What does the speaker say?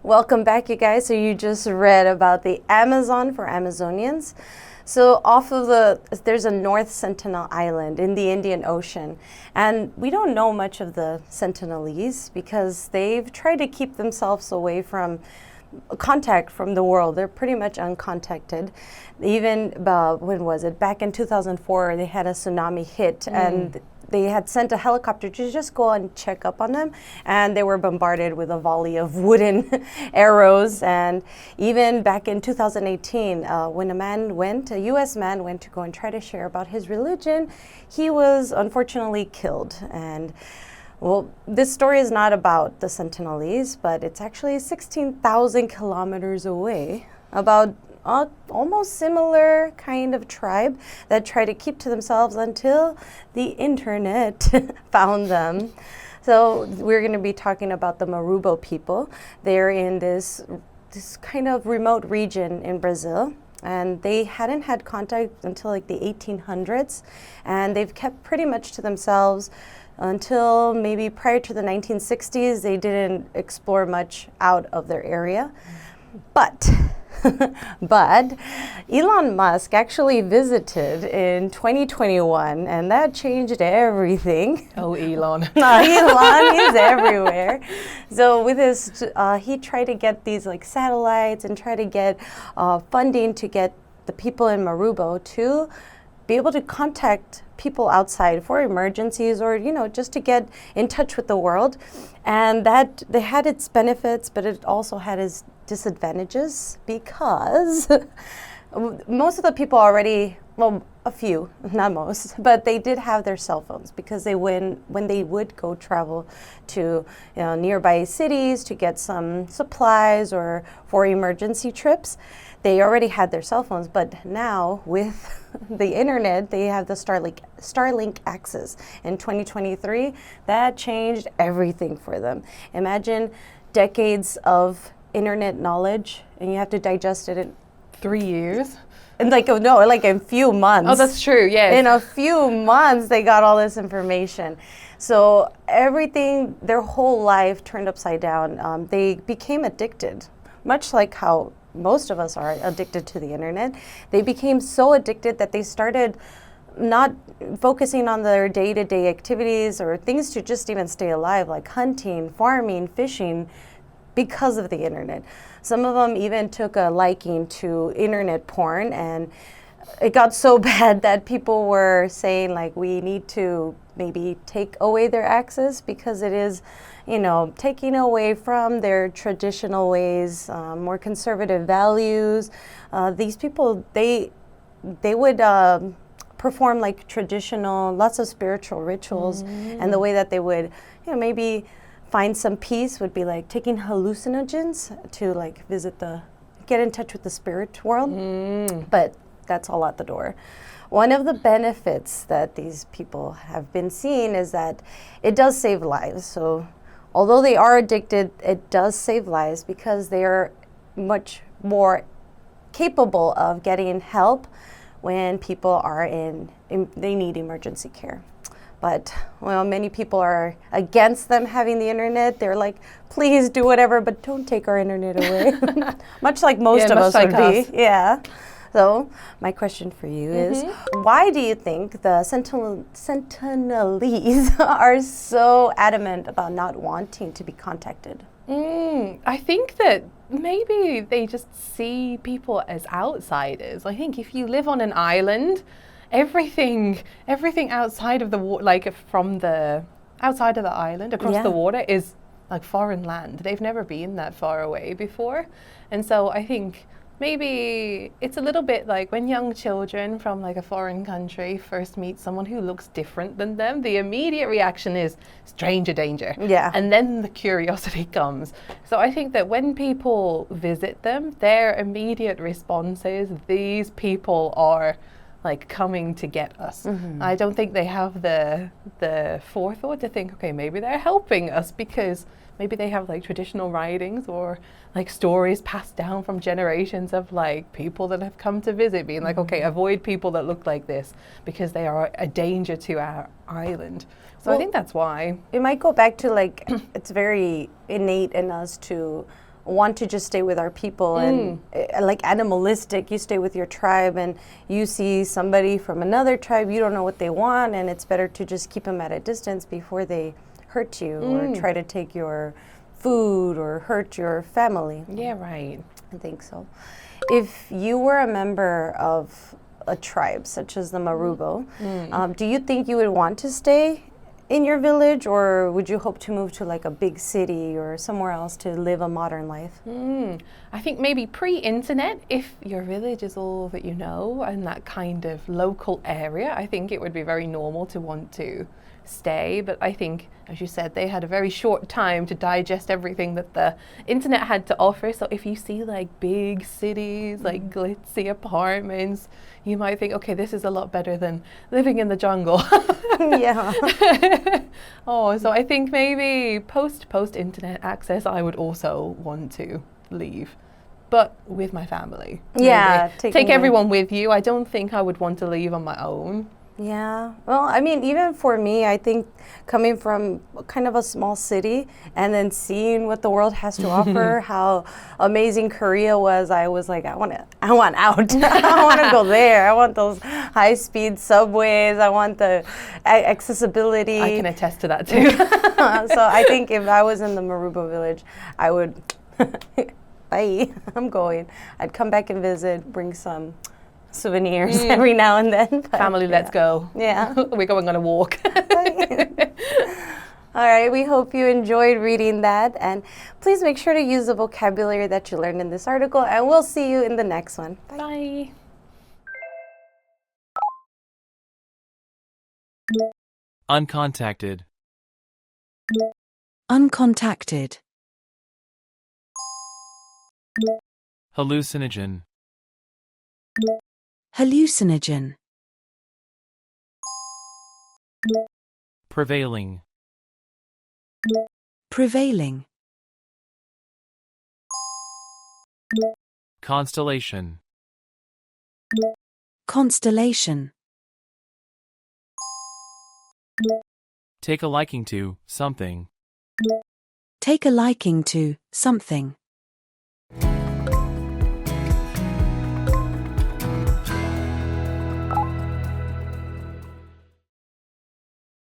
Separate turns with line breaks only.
Welcome back, you guys. So you just read about the Amazon for Amazonians. So there's a North Sentinel Island in the Indian Ocean. And we don't know much of the Sentinelese because they've tried to keep themselves away from contact from the world. They're pretty much uncontacted. Even, when was it? Back in 2004, they had a tsunami hit and they had sent a helicopter to just go and check up on them, and they were bombarded with a volley of wooden arrows. And even back in 2018, when a U.S. man went to go and try to share about his religion, he was unfortunately killed. And well, this story is not about the Sentinelese, but it's actually 16,000 kilometers away, about almost similar kind of tribe that try to keep to themselves until the internet found them. So we're going to be talking about the Marubo people. They're in this kind of remote region in Brazil, and they hadn't had contact until like the 1800s, and they've kept pretty much to themselves until maybe prior to the 1960s. They didn't explore much out of their area. But Elon Musk actually visited in 2021, and that changed everything.
Oh, Elon.
Elon is everywhere. So with his, he tried to get these like satellites and try to get funding to get the people in Marubo to be able to contact people outside for emergencies, or just to get in touch with the world. And that they had its benefits, but it also had its disadvantages, because most of the people already, well, a few, not most, but they did have their cell phones, because when they would go travel to nearby cities to get some supplies or for emergency trips, they already had their cell phones. But now with the internet, they have the Starlink access in 2023. That changed everything for them. Imagine decades of internet knowledge, and you have to digest it in
3 years.
And like in a few months.
Oh, that's true, yes.
In a few months, they got all this information. So everything, their whole life turned upside down. They became addicted, much like how most of us are addicted to the internet. They became so addicted that they started not focusing on their day-to-day activities or things to just even stay alive, like hunting, farming, fishing, because of the internet. Some of them even took a liking to internet porn, and it got so bad that people were saying like, we need to maybe take away their access, because it is, taking away from their traditional ways, more conservative values. These people, they would perform like traditional, lots of spiritual rituals, and the way that they would, maybe find some peace would be like taking hallucinogens to like get in touch with the spirit world. But that's all out the door. One of the benefits that these people have been seeing is that it does save lives. So although they are addicted, it does save lives, because they are much more capable of getting help when people are they need emergency care. But, many people are against them having the internet. They're like, please do whatever, but don't take our internet away. Much like most of us would be. Yeah. So my question for you is, why do you think the Sentinelese are so adamant about not wanting to be contacted?
I think that maybe they just see people as outsiders. I think if you live on an island, everything outside of the outside of the island, across the water, is like foreign land. They've never been that far away before. And so I think maybe it's a little bit like when young children from like a foreign country first meet someone who looks different than them, the immediate reaction is stranger danger.
Yeah.
And then the curiosity comes. So I think that when people visit them, their immediate response is, these people are like coming to get us. I don't think they have the forethought to think, okay, maybe they're helping us, because maybe they have like traditional writings or like stories passed down from generations of like people that have come to visit, being like, okay, avoid people that look like this because they are a danger to our island. So I think that's why.
It might go back to like, it's very innate in us to want to just stay with our people and like animalistic. You stay with your tribe and you see somebody from another tribe, you don't know what they want, and it's better to just keep them at a distance before they hurt you or try to take your food or hurt your family.
Yeah, right.
I think so. If you were a member of a tribe such as the Marubo, do you think you would want to stay in your village, or would you hope to move to like a big city or somewhere else to live a modern life?
I think maybe pre-internet, if your village is all that you know and that kind of local area, I think it would be very normal to want to stay. But I think, as you said, they had a very short time to digest everything that the internet had to offer. So if you see like big cities, like glitzy apartments, you might think, okay, this is a lot better than living in the jungle.
Yeah.
So I think maybe post internet access, I would also want to leave, but with my family.
Yeah,
Maybe.
taking
Take everyone with you. I don't think I would want to leave on my own.
Yeah. Well, I mean, even for me, I think coming from kind of a small city and then seeing what the world has to offer, how amazing Korea was, I was like, I want out. I want to go there. I want those high-speed subways. I want the accessibility.
I can attest to that too.
So I think if I was in the Marubo village, I would, bye, I'm going. I'd come back and visit, bring some souvenirs every now and then.
Family, let's go.
Yeah.
We're going on a walk.
All right, we hope you enjoyed reading that, and please make sure to use the vocabulary that you learned in this article, and we'll see you in the next one.
Bye.
Uncontacted.
Uncontacted.
Hallucinogen.
Hallucinogen.
Prevailing.
Prevailing.
Constellation.
Constellation.
Take a liking to something.
Take a liking to something.